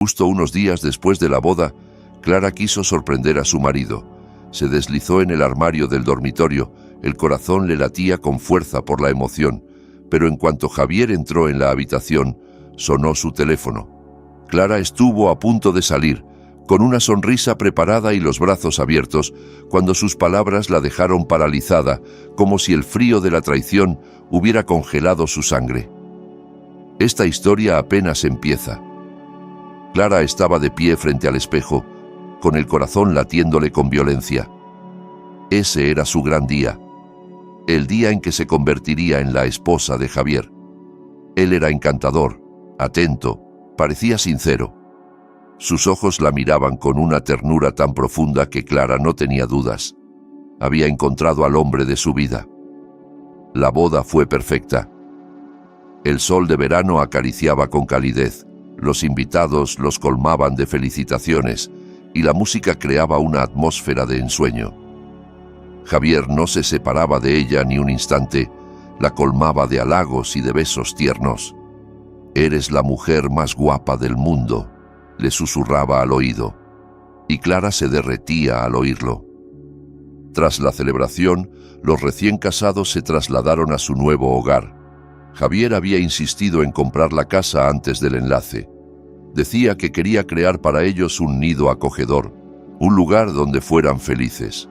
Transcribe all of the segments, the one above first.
Justo unos días después de la boda, Clara quiso sorprender a su marido. Se deslizó en el armario del dormitorio, el corazón le latía con fuerza por la emoción, pero en cuanto Javier entró en la habitación, sonó su teléfono. Clara estuvo a punto de salir, con una sonrisa preparada y los brazos abiertos, cuando sus palabras la dejaron paralizada, como si el frío de la traición hubiera congelado su sangre. Esta historia apenas empieza. Clara estaba de pie frente al espejo, con el corazón latiéndole con violencia. Ese era su gran día, el día en que se convertiría en la esposa de Javier. Él era encantador, atento, parecía sincero. Sus ojos la miraban con una ternura tan profunda que Clara no tenía dudas. Había encontrado al hombre de su vida. La boda fue perfecta. El sol de verano acariciaba con calidez, los invitados los colmaban de felicitaciones y la música creaba una atmósfera de ensueño. Javier no se separaba de ella ni un instante, la colmaba de halagos y de besos tiernos. «Eres la mujer más guapa del mundo», le susurraba al oído, y Clara se derretía al oírlo. Tras la celebración, los recién casados se trasladaron a su nuevo hogar. Javier había insistido en comprar la casa antes del enlace. Decía que quería crear para ellos un nido acogedor, un lugar donde fueran felices.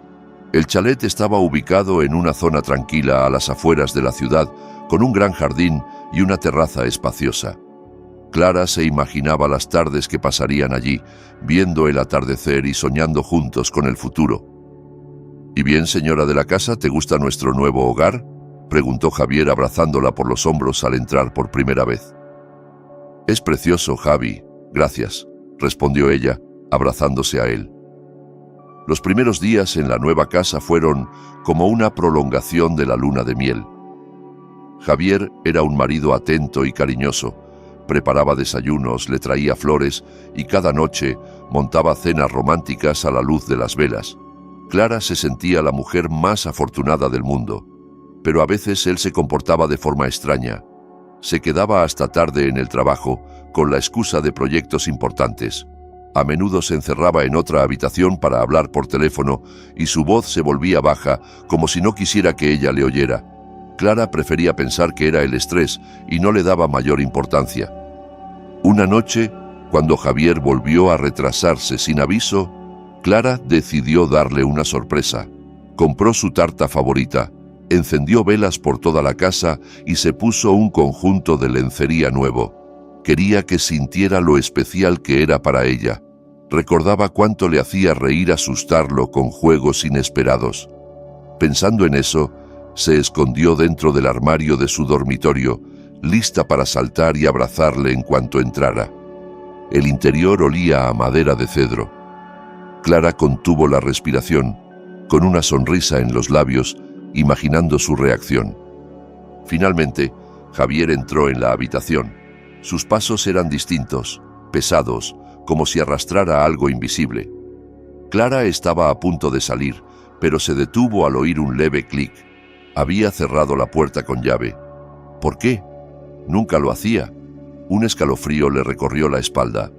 El chalet estaba ubicado en una zona tranquila a las afueras de la ciudad, con un gran jardín y una terraza espaciosa. Clara se imaginaba las tardes que pasarían allí, viendo el atardecer y soñando juntos con el futuro. «¿Y bien, señora de la casa, te gusta nuestro nuevo hogar?», preguntó Javier abrazándola por los hombros al entrar por primera vez. «Es precioso, Javi, gracias», respondió ella, abrazándose a él. Los primeros días en la nueva casa fueron como una prolongación de la luna de miel. Javier era un marido atento y cariñoso. Preparaba desayunos, le traía flores y cada noche montaba cenas románticas a la luz de las velas. Clara se sentía la mujer más afortunada del mundo, pero a veces él se comportaba de forma extraña. Se quedaba hasta tarde en el trabajo con la excusa de proyectos importantes. A menudo se encerraba en otra habitación para hablar por teléfono y su voz se volvía baja, como si no quisiera que ella le oyera. Clara prefería pensar que era el estrés y no le daba mayor importancia. Una noche, cuando Javier volvió a retrasarse sin aviso, Clara decidió darle una sorpresa. Compró su tarta favorita, encendió velas por toda la casa y se puso un conjunto de lencería nuevo. Quería que sintiera lo especial que era para ella. Recordaba cuánto le hacía reír asustarlo con juegos inesperados. Pensando en eso, se escondió dentro del armario de su dormitorio, lista para saltar y abrazarle en cuanto entrara. El interior olía a madera de cedro. Clara contuvo la respiración, con una sonrisa en los labios, imaginando su reacción. Finalmente, Javier entró en la habitación. Sus pasos eran distintos, pesados, como si arrastrara algo invisible. Clara estaba a punto de salir, pero se detuvo al oír un leve clic. Había cerrado la puerta con llave. ¿Por qué? Nunca lo hacía. Un escalofrío le recorrió la espalda.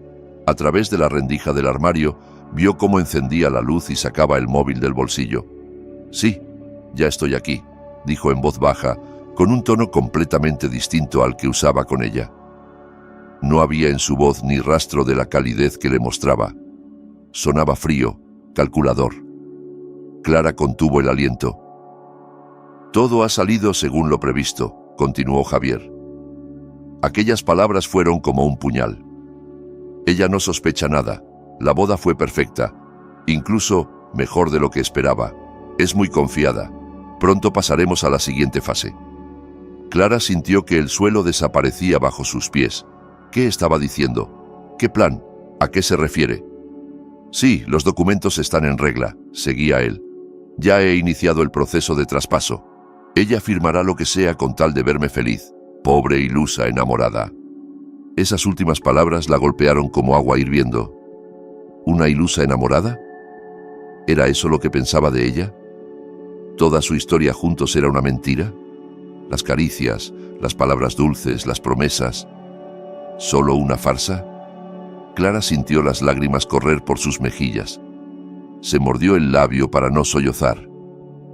A través de la rendija del armario, vio cómo encendía la luz y sacaba el móvil del bolsillo. «Sí, ya estoy aquí», dijo en voz baja, con un tono completamente distinto al que usaba con ella. No había en su voz ni rastro de la calidez que le mostraba. Sonaba frío, calculador. Clara contuvo el aliento. «Todo ha salido según lo previsto», continuó Javier. Aquellas palabras fueron como un puñal. Ella no sospecha nada. La boda fue perfecta, incluso mejor de lo que esperaba. Es muy confiada. Pronto pasaremos a la siguiente fase. Clara sintió que el suelo desaparecía bajo sus pies. ¿Qué estaba diciendo? ¿Qué plan? ¿A qué se refiere? «Sí, los documentos están en regla», seguía él. «Ya he iniciado el proceso de traspaso. Ella firmará lo que sea con tal de verme feliz, pobre ilusa enamorada». Esas últimas palabras la golpearon como agua hirviendo. ¿Una ilusa enamorada? ¿Era eso lo que pensaba de ella? ¿Toda su historia juntos era una mentira? Las caricias, las palabras dulces, las promesas, ¿solo una farsa? Clara sintió las lágrimas correr por sus mejillas. Se mordió el labio para no sollozar.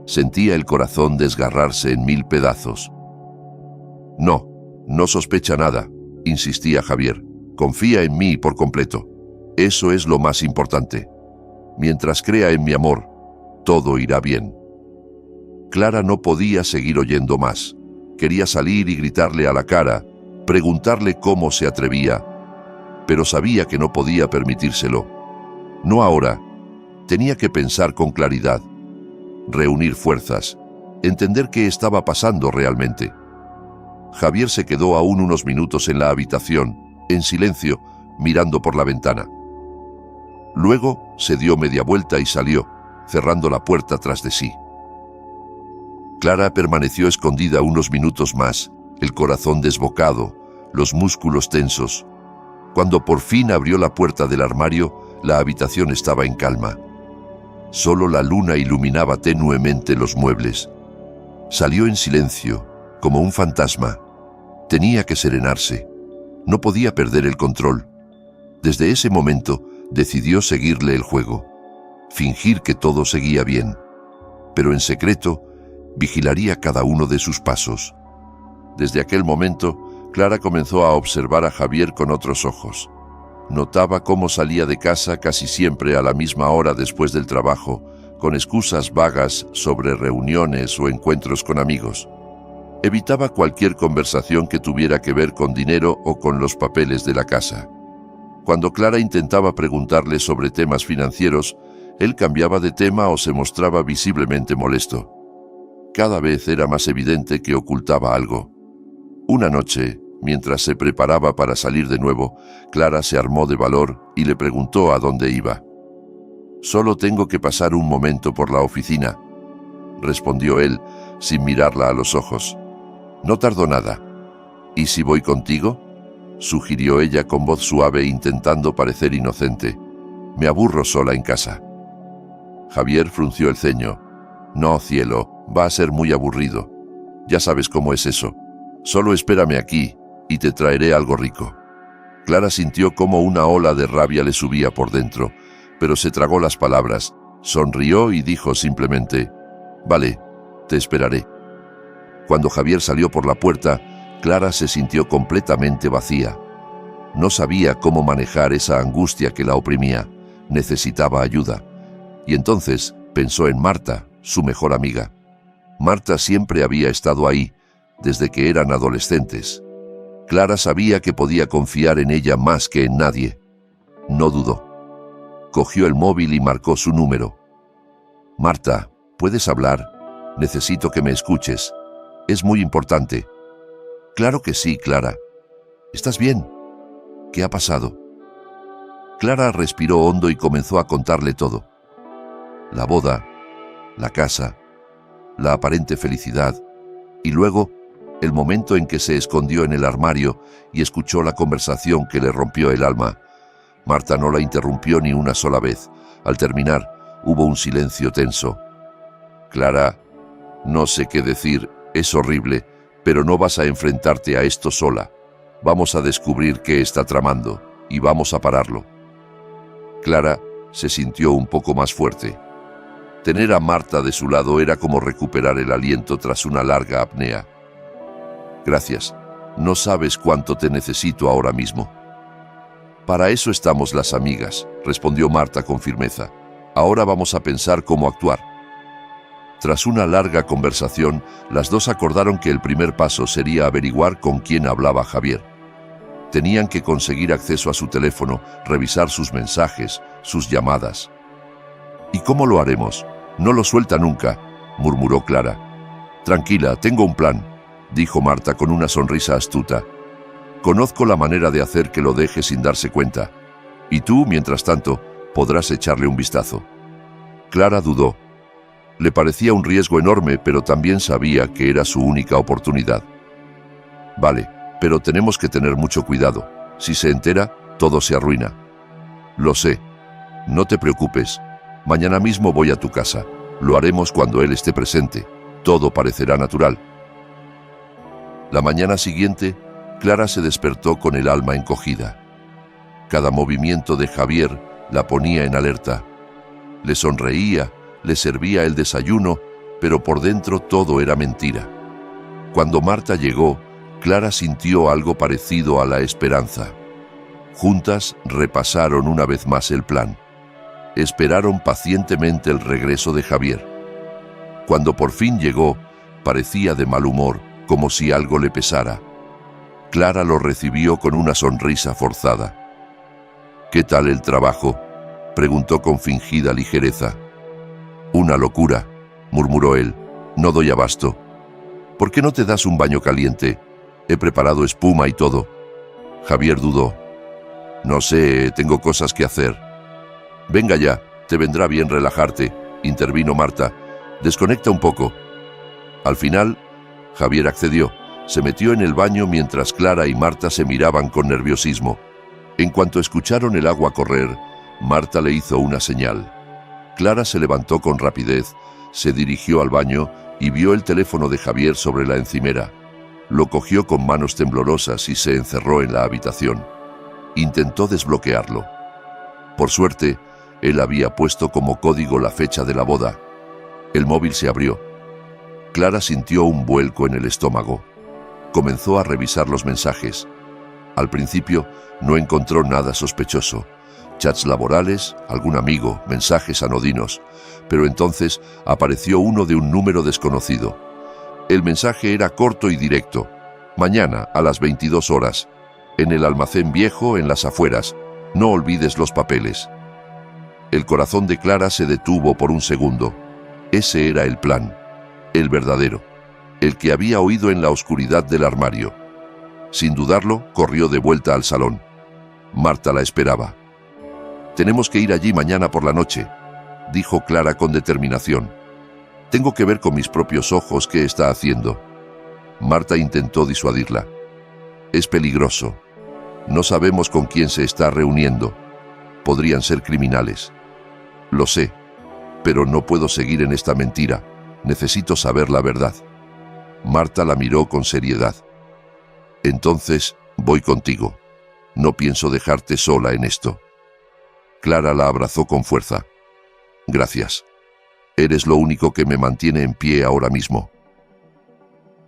Sentía el corazón desgarrarse en 1000 pedazos. No, no sospecha nada, insistía Javier. Confía en mí por completo. Eso es lo más importante. Mientras crea en mi amor, todo irá bien. Clara no podía seguir oyendo más. Quería salir y gritarle a la cara, preguntarle cómo se atrevía, pero sabía que no podía permitírselo. No ahora. Tenía que pensar con claridad, reunir fuerzas, entender qué estaba pasando realmente. Javier se quedó aún unos minutos en la habitación, en silencio, mirando por la ventana. Luego se dio media vuelta y salió, cerrando la puerta tras de sí. Clara permaneció escondida unos minutos más, el corazón desbocado, los músculos tensos. Cuando por fin abrió la puerta del armario, la habitación estaba en calma. Solo la luna iluminaba tenuemente los muebles. Salió en silencio, como un fantasma. Tenía que serenarse. No podía perder el control. Desde ese momento decidió seguirle el juego, fingir que todo seguía bien, pero en secreto vigilaría cada uno de sus pasos. Desde aquel momento, Clara comenzó a observar a Javier con otros ojos. Notaba cómo salía de casa casi siempre a la misma hora después del trabajo, con excusas vagas sobre reuniones o encuentros con amigos. Evitaba cualquier conversación que tuviera que ver con dinero o con los papeles de la casa. Cuando Clara intentaba preguntarle sobre temas financieros, él cambiaba de tema o se mostraba visiblemente molesto. Cada vez era más evidente que ocultaba algo. Una noche, mientras se preparaba para salir de nuevo, Clara se armó de valor y le preguntó a dónde iba. «Solo tengo que pasar un momento por la oficina», respondió él, sin mirarla a los ojos. «No tardó nada». «¿Y si voy contigo?», sugirió ella con voz suave intentando parecer inocente. «Me aburro sola en casa». Javier frunció el ceño. «No, cielo, va a ser muy aburrido. Ya sabes cómo es eso. Solo espérame aquí y te traeré algo rico». Clara sintió cómo una ola de rabia le subía por dentro, pero se tragó las palabras, sonrió y dijo simplemente: «Vale, te esperaré». Cuando Javier salió por la puerta, Clara se sintió completamente vacía. No sabía cómo manejar esa angustia que la oprimía. Necesitaba ayuda. Y entonces pensó en Marta, su mejor amiga. Marta siempre había estado ahí, desde que eran adolescentes. Clara sabía que podía confiar en ella más que en nadie. No dudó. Cogió el móvil y marcó su número. «Marta, ¿puedes hablar? Necesito que me escuches. Es muy importante». «Claro que sí, Clara. ¿Estás bien? ¿Qué ha pasado?». Clara respiró hondo y comenzó a contarle todo. La boda, la casa, la aparente felicidad, y luego el momento en que se escondió en el armario y escuchó la conversación que le rompió el alma. Marta no la interrumpió ni una sola vez. Al terminar, hubo un silencio tenso. «Clara, no sé qué decir, es horrible, pero no vas a enfrentarte a esto sola. Vamos a descubrir qué está tramando y vamos a pararlo». Clara se sintió un poco más fuerte. Tener a Marta de su lado era como recuperar el aliento tras una larga apnea. «Gracias. No sabes cuánto te necesito ahora mismo». «Para eso estamos las amigas», respondió Marta con firmeza. «Ahora vamos a pensar cómo actuar». Tras una larga conversación, las dos acordaron que el primer paso sería averiguar con quién hablaba Javier. Tenían que conseguir acceso a su teléfono, revisar sus mensajes, sus llamadas. «¿Y cómo lo haremos? No lo suelta nunca», murmuró Clara. «Tranquila, tengo un plan», dijo Marta con una sonrisa astuta. «Conozco la manera de hacer que lo deje sin darse cuenta. Y tú, mientras tanto, podrás echarle un vistazo». Clara dudó. Le parecía un riesgo enorme, pero también sabía que era su única oportunidad. «Vale, pero tenemos que tener mucho cuidado. Si se entera, todo se arruina». «Lo sé. No te preocupes. Mañana mismo voy a tu casa. Lo haremos cuando él esté presente. Todo parecerá natural». La mañana siguiente, Clara se despertó con el alma encogida. Cada movimiento de Javier la ponía en alerta. Le sonreía, le servía el desayuno, pero por dentro todo era mentira. Cuando Marta llegó, Clara sintió algo parecido a la esperanza. Juntas repasaron una vez más el plan. Esperaron pacientemente el regreso de Javier. Cuando por fin llegó, parecía de mal humor, como si algo le pesara. Clara lo recibió con una sonrisa forzada. «¿Qué tal el trabajo?», preguntó con fingida ligereza. «Una locura», murmuró él. «No doy abasto». «¿Por qué no te das un baño caliente? He preparado espuma y todo». Javier dudó. «No sé, tengo cosas que hacer». «Venga ya, te vendrá bien relajarte», intervino Marta. «Desconecta un poco». Al final, Javier accedió. Se metió en el baño mientras Clara y Marta se miraban con nerviosismo. En cuanto escucharon el agua correr, Marta le hizo una señal. Clara se levantó con rapidez, se dirigió al baño y vio el teléfono de Javier sobre la encimera. Lo cogió con manos temblorosas y se encerró en la habitación. Intentó desbloquearlo. Por suerte, él había puesto como código la fecha de la boda. El móvil se abrió. Clara sintió un vuelco en el estómago. Comenzó a revisar los mensajes. Al principio no encontró nada sospechoso. Chats laborales, algún amigo, mensajes anodinos. Pero entonces apareció uno de un número desconocido. El mensaje era corto y directo. «Mañana, a las 22 horas. En el almacén viejo, en las afueras. No olvides los papeles». El corazón de Clara se detuvo por un segundo. Ese era el plan. El verdadero. El que había oído en la oscuridad del armario. Sin dudarlo, corrió de vuelta al salón. Marta la esperaba. «Tenemos que ir allí mañana por la noche», dijo Clara con determinación. «Tengo que ver con mis propios ojos qué está haciendo». Marta intentó disuadirla. «Es peligroso. No sabemos con quién se está reuniendo. Podrían ser criminales». «Lo sé, pero no puedo seguir en esta mentira. Necesito saber la verdad». Marta la miró con seriedad. «Entonces, voy contigo. No pienso dejarte sola en esto». Clara la abrazó con fuerza. «Gracias. Eres lo único que me mantiene en pie ahora mismo».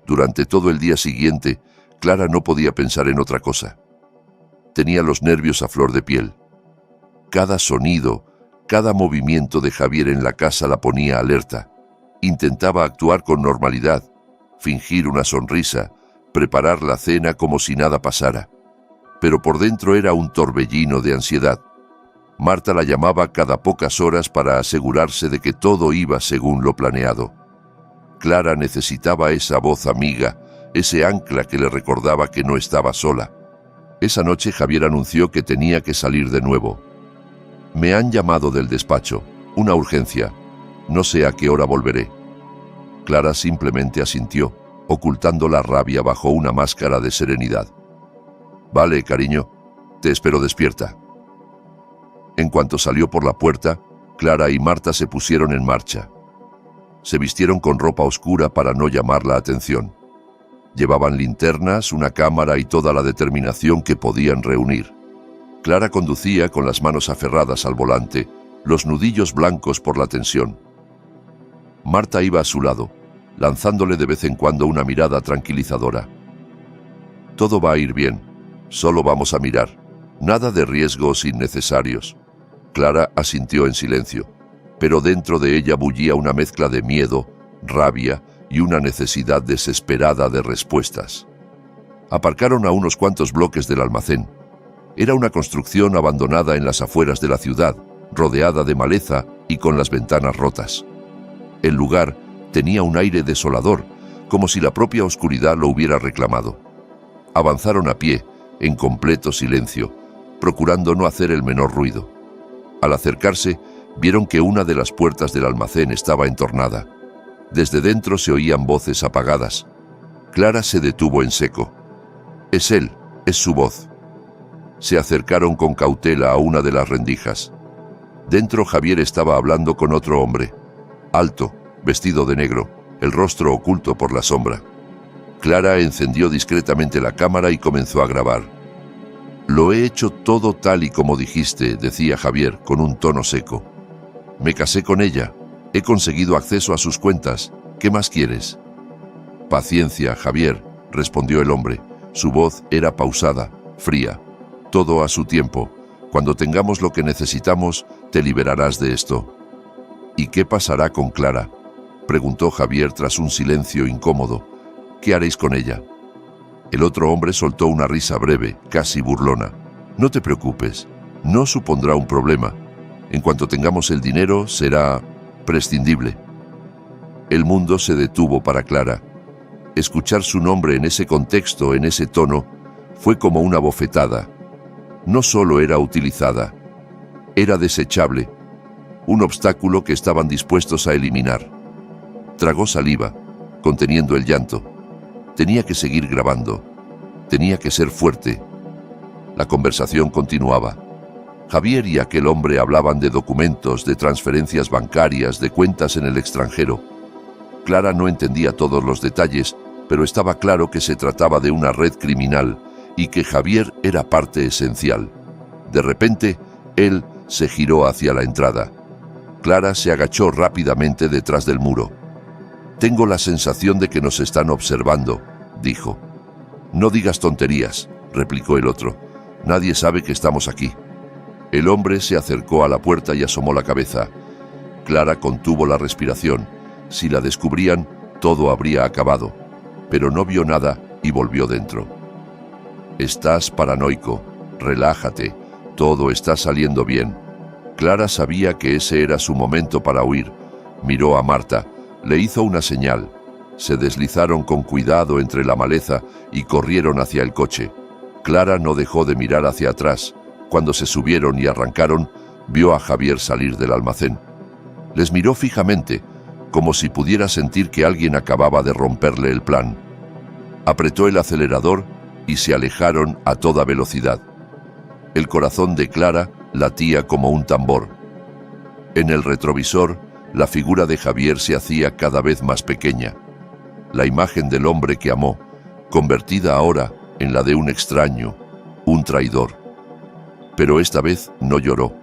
Durante todo el día siguiente, Clara no podía pensar en otra cosa. Tenía los nervios a flor de piel. Cada sonido, cada movimiento de Javier en la casa la ponía alerta. Intentaba actuar con normalidad, fingir una sonrisa, preparar la cena como si nada pasara. Pero por dentro era un torbellino de ansiedad. Marta la llamaba cada pocas horas para asegurarse de que todo iba según lo planeado. Clara necesitaba esa voz amiga, ese ancla que le recordaba que no estaba sola. Esa noche Javier anunció que tenía que salir de nuevo. «Me han llamado del despacho. Una urgencia. No sé a qué hora volveré». Clara simplemente asintió, ocultando la rabia bajo una máscara de serenidad. «Vale, cariño. Te espero despierta». En cuanto salió por la puerta, Clara y Marta se pusieron en marcha. Se vistieron con ropa oscura para no llamar la atención. Llevaban linternas, una cámara y toda la determinación que podían reunir. Clara conducía con las manos aferradas al volante, los nudillos blancos por la tensión. Marta iba a su lado, lanzándole de vez en cuando una mirada tranquilizadora. «Todo va a ir bien. Solo vamos a mirar. Nada de riesgos innecesarios». Clara asintió en silencio, pero dentro de ella bullía una mezcla de miedo, rabia y una necesidad desesperada de respuestas. Aparcaron a unos cuantos bloques del almacén. Era una construcción abandonada en las afueras de la ciudad, rodeada de maleza y con las ventanas rotas. El lugar tenía un aire desolador, como si la propia oscuridad lo hubiera reclamado. Avanzaron a pie, en completo silencio, procurando no hacer el menor ruido. Al acercarse, vieron que una de las puertas del almacén estaba entornada. Desde dentro se oían voces apagadas. Clara se detuvo en seco. «Es él, es su voz». Se acercaron con cautela a una de las rendijas. Dentro Javier estaba hablando con otro hombre, alto, vestido de negro, el rostro oculto por la sombra. Clara encendió discretamente la cámara y comenzó a grabar. Lo he hecho todo tal y como dijiste, decía Javier con un tono seco. Me casé con ella, he conseguido acceso a sus cuentas. ¿Qué más quieres? Paciencia, Javier, respondió el hombre. Su voz era pausada, fría. Todo a su tiempo. Cuando tengamos lo que necesitamos, te liberarás de esto. ¿Y qué pasará con Clara?, preguntó Javier tras un silencio incómodo. ¿Qué haréis con ella? El otro hombre soltó una risa breve, casi burlona. No te preocupes, no supondrá un problema. En cuanto tengamos el dinero, será prescindible. El mundo se detuvo para Clara. Escuchar su nombre en ese contexto, en ese tono, fue como una bofetada. No solo era utilizada, era desechable, un obstáculo que estaban dispuestos a eliminar. Tragó saliva, conteniendo el llanto. Tenía que seguir grabando. Tenía que ser fuerte. La conversación continuaba. Javier y aquel hombre hablaban de documentos, de transferencias bancarias, de cuentas en el extranjero. Clara no entendía todos los detalles, pero estaba claro que se trataba de una red criminal y que Javier era parte esencial. De repente, él se giró hacia la entrada. Clara se agachó rápidamente detrás del muro. «Tengo la sensación de que nos están observando», dijo. «No digas tonterías», replicó el otro. «Nadie sabe que estamos aquí». El hombre se acercó a la puerta y asomó la cabeza. Clara contuvo la respiración. Si la descubrían, todo habría acabado. Pero no vio nada y volvió dentro. «Estás paranoico. Relájate. Todo está saliendo bien». Clara sabía que ese era su momento para huir. Miró a Marta. Le hizo una señal. Se deslizaron con cuidado entre la maleza y corrieron hacia el coche. Clara no dejó de mirar hacia atrás. Cuando se subieron y arrancaron, vio a Javier salir del almacén. Les miró fijamente, como si pudiera sentir que alguien acababa de romperle el plan. Apretó el acelerador y se alejaron a toda velocidad. El corazón de Clara latía como un tambor. En el retrovisor, la figura de Javier se hacía cada vez más pequeña. La imagen del hombre que amó, convertida ahora en la de un extraño, un traidor. Pero esta vez no lloró.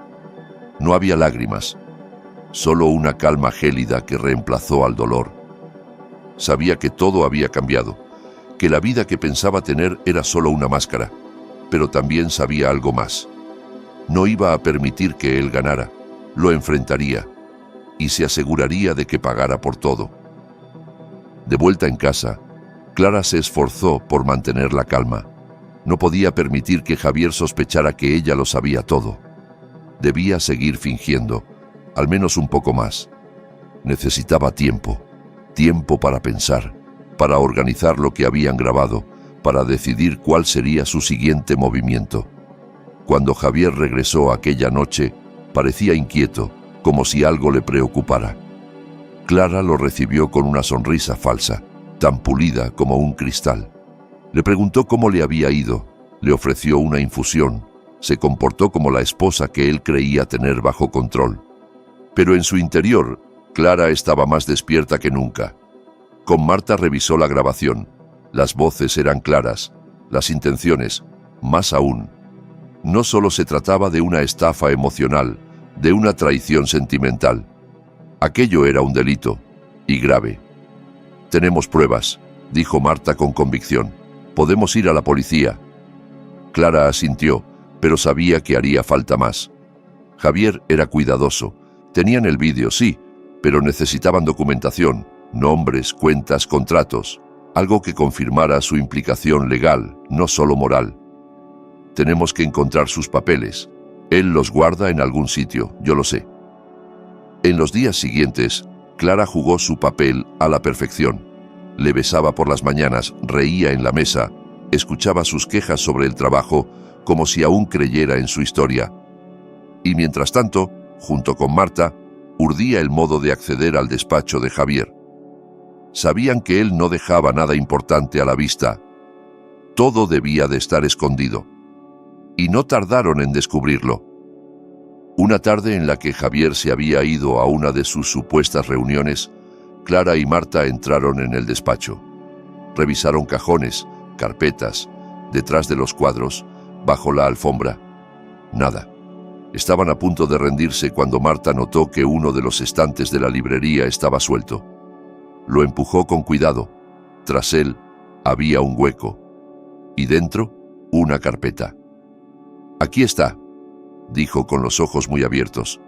No había lágrimas, solo una calma gélida que reemplazó al dolor. Sabía que todo había cambiado, que la vida que pensaba tener era solo una máscara, pero también sabía algo más. No iba a permitir que él ganara, lo enfrentaría y se aseguraría de que pagara por todo. De vuelta en casa, Clara se esforzó por mantener la calma. No podía permitir que Javier sospechara que ella lo sabía todo. Debía seguir fingiendo, al menos un poco más. Necesitaba tiempo, tiempo para pensar, para organizar lo que habían grabado, para decidir cuál sería su siguiente movimiento. Cuando Javier regresó aquella noche, parecía inquieto, como si algo le preocupara. Clara lo recibió con una sonrisa falsa, tan pulida como un cristal. Le preguntó cómo le había ido, le ofreció una infusión, se comportó como la esposa que él creía tener bajo control. Pero en su interior, Clara estaba más despierta que nunca. Con Marta revisó la grabación. Las voces eran claras, las intenciones, más aún. No solo se trataba de una estafa emocional, de una traición sentimental. Aquello era un delito, y grave. «Tenemos pruebas», dijo Marta con convicción. «Podemos ir a la policía». Clara asintió, pero sabía que haría falta más. Javier era cuidadoso. Tenían el vídeo, sí, pero necesitaban documentación, nombres, cuentas, contratos, algo que confirmara su implicación legal, no solo moral. «Tenemos que encontrar sus papeles. Él los guarda en algún sitio, yo lo sé». En los días siguientes, Clara jugó su papel a la perfección. Le besaba por las mañanas, reía en la mesa, escuchaba sus quejas sobre el trabajo como si aún creyera en su historia. Y mientras tanto, junto con Marta, urdía el modo de acceder al despacho de Javier. Sabían que él no dejaba nada importante a la vista. Todo debía de estar escondido. Y no tardaron en descubrirlo. Una tarde en la que Javier se había ido a una de sus supuestas reuniones, Clara y Marta entraron en el despacho. Revisaron cajones, carpetas. Detrás de los cuadros, bajo la alfombra. Nada. Estaban a punto de rendirse cuando Marta notó que uno de los estantes de la librería estaba suelto. Lo empujó con cuidado. Tras él había un hueco. Y dentro, una carpeta. «Aquí está», dijo con los ojos muy abiertos.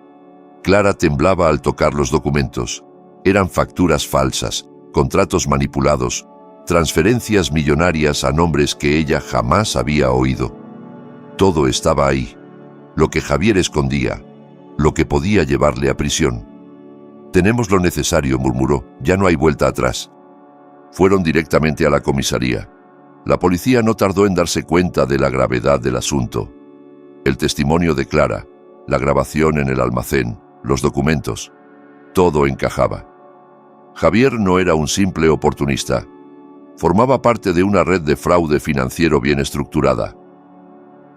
Clara temblaba al tocar los documentos. Eran facturas falsas, contratos manipulados, transferencias millonarias a nombres que ella jamás había oído. Todo estaba ahí. Lo que Javier escondía, lo que podía llevarle a prisión. «Tenemos lo necesario», murmuró. «Ya no hay vuelta atrás». Fueron directamente a la comisaría. La policía no tardó en darse cuenta de la gravedad del asunto. El testimonio de Clara, la grabación en el almacén, los documentos, todo encajaba. Javier no era un simple oportunista. Formaba parte de una red de fraude financiero bien estructurada.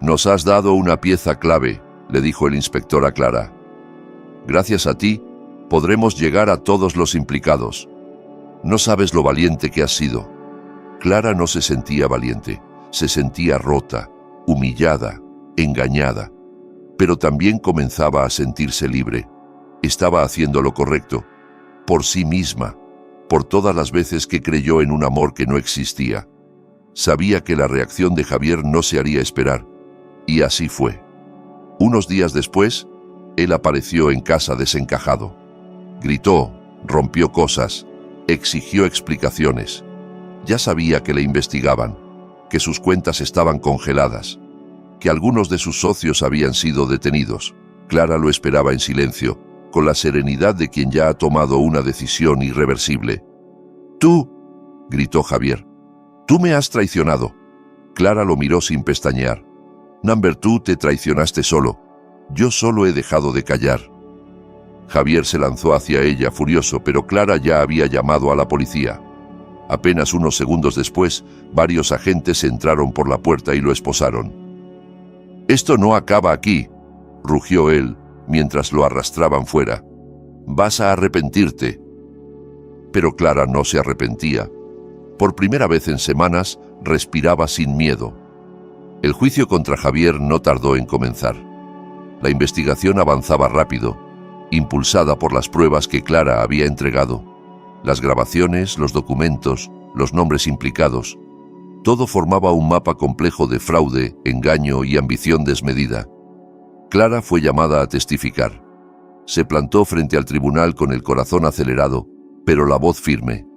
«Nos has dado una pieza clave», le dijo el inspector a Clara. «Gracias a ti, podremos llegar a todos los implicados. No sabes lo valiente que has sido». Clara no se sentía valiente, se sentía rota, humillada, engañada, pero también comenzaba a sentirse libre. Estaba haciendo lo correcto, por sí misma, por todas las veces que creyó en un amor que no existía. Sabía que la reacción de Javier no se haría esperar, y así fue. Unos días después, él apareció en casa desencajado. Gritó, rompió cosas, exigió explicaciones. Ya sabía que le investigaban, que sus cuentas estaban congeladas, que algunos de sus socios habían sido detenidos. Clara lo esperaba en silencio, con la serenidad de quien ya ha tomado una decisión irreversible. «Tú», gritó Javier, «tú me has traicionado». Clara lo miró sin pestañear. «Number two, te traicionaste solo. Yo solo he dejado de callar». Javier se lanzó hacia ella furioso, pero Clara ya había llamado a la policía. Apenas unos segundos después, varios agentes entraron por la puerta y lo esposaron. «Esto no acaba aquí», rugió él, mientras lo arrastraban fuera. «Vas a arrepentirte». Pero Clara no se arrepentía. Por primera vez en semanas, respiraba sin miedo. El juicio contra Javier no tardó en comenzar. La investigación avanzaba rápido, impulsada por las pruebas que Clara había entregado. Las grabaciones, los documentos, los nombres implicados. Todo formaba un mapa complejo de fraude, engaño y ambición desmedida. Clara fue llamada a testificar. Se plantó frente al tribunal con el corazón acelerado, pero la voz firme.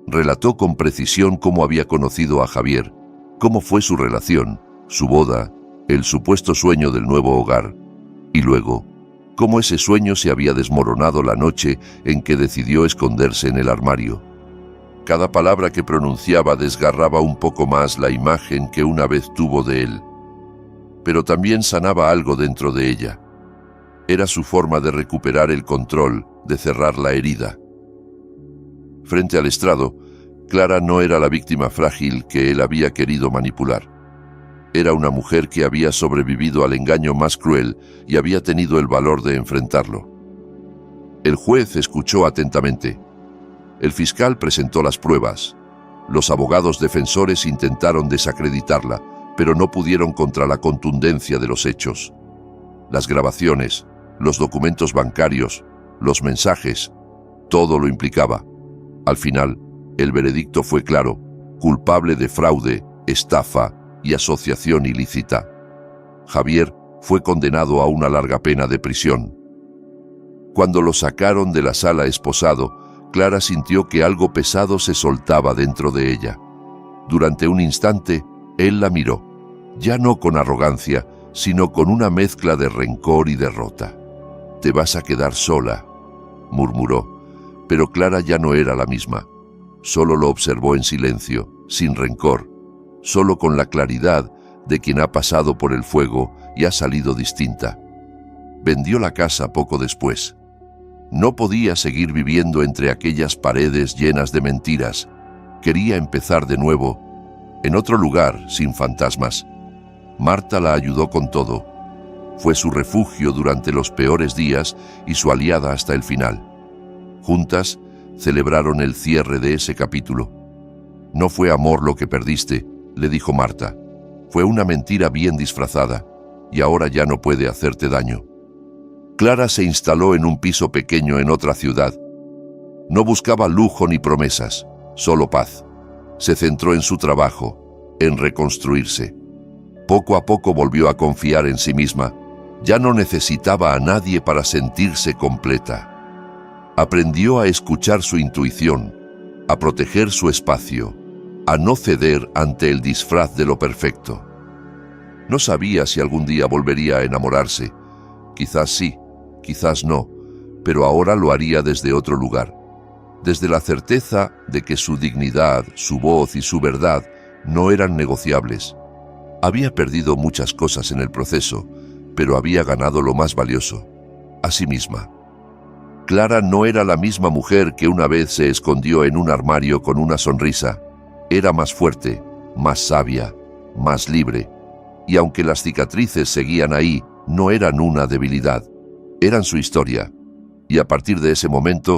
Relató con precisión cómo había conocido a Javier, cómo fue su relación, su boda, el supuesto sueño del nuevo hogar, y luego, cómo ese sueño se había desmoronado la noche en que decidió esconderse en el armario. Cada palabra que pronunciaba desgarraba un poco más la imagen que una vez tuvo de él, pero también sanaba algo dentro de ella. Era su forma de recuperar el control, de cerrar la herida. Frente al estrado, Clara no era la víctima frágil que él había querido manipular. Era una mujer que había sobrevivido al engaño más cruel y había tenido el valor de enfrentarlo. El juez escuchó atentamente. El fiscal presentó las pruebas. Los abogados defensores intentaron desacreditarla, pero no pudieron contra la contundencia de los hechos. Las grabaciones, los documentos bancarios, los mensajes, todo lo implicaba. Al final, el veredicto fue claro: culpable de fraude, estafa y asociación ilícita. Javier fue condenado a una larga pena de prisión. Cuando lo sacaron de la sala esposado, Clara sintió que algo pesado se soltaba dentro de ella. Durante un instante, él la miró, ya no con arrogancia, sino con una mezcla de rencor y derrota. «Te vas a quedar sola», murmuró, pero Clara ya no era la misma. Solo lo observó en silencio, sin rencor, solo con la claridad de quien ha pasado por el fuego y ha salido distinta. Vendió la casa poco después. No podía seguir viviendo entre aquellas paredes llenas de mentiras. Quería empezar de nuevo, en otro lugar, sin fantasmas. Marta la ayudó con todo. Fue su refugio durante los peores días y su aliada hasta el final. Juntas, celebraron el cierre de ese capítulo. «No fue amor lo que perdiste», le dijo Marta. Fue una mentira bien disfrazada, y ahora ya no puede hacerte daño. Clara se instaló en un piso pequeño en otra ciudad. No buscaba lujo ni promesas, solo paz. Se centró en su trabajo, en reconstruirse. Poco a poco volvió a confiar en sí misma. Ya no necesitaba a nadie para sentirse completa. Aprendió a escuchar su intuición, a proteger su espacio, a no ceder ante el disfraz de lo perfecto. No sabía si algún día volvería a enamorarse. Quizás sí, quizás no, pero ahora lo haría desde otro lugar. Desde la certeza de que su dignidad, su voz y su verdad no eran negociables. Había perdido muchas cosas en el proceso, pero había ganado lo más valioso, a sí misma. Clara no era la misma mujer que una vez se escondió en un armario con una sonrisa. Era más fuerte, más sabia, más libre. Y aunque las cicatrices seguían ahí, no eran una debilidad, eran su historia. Y a partir de ese momento,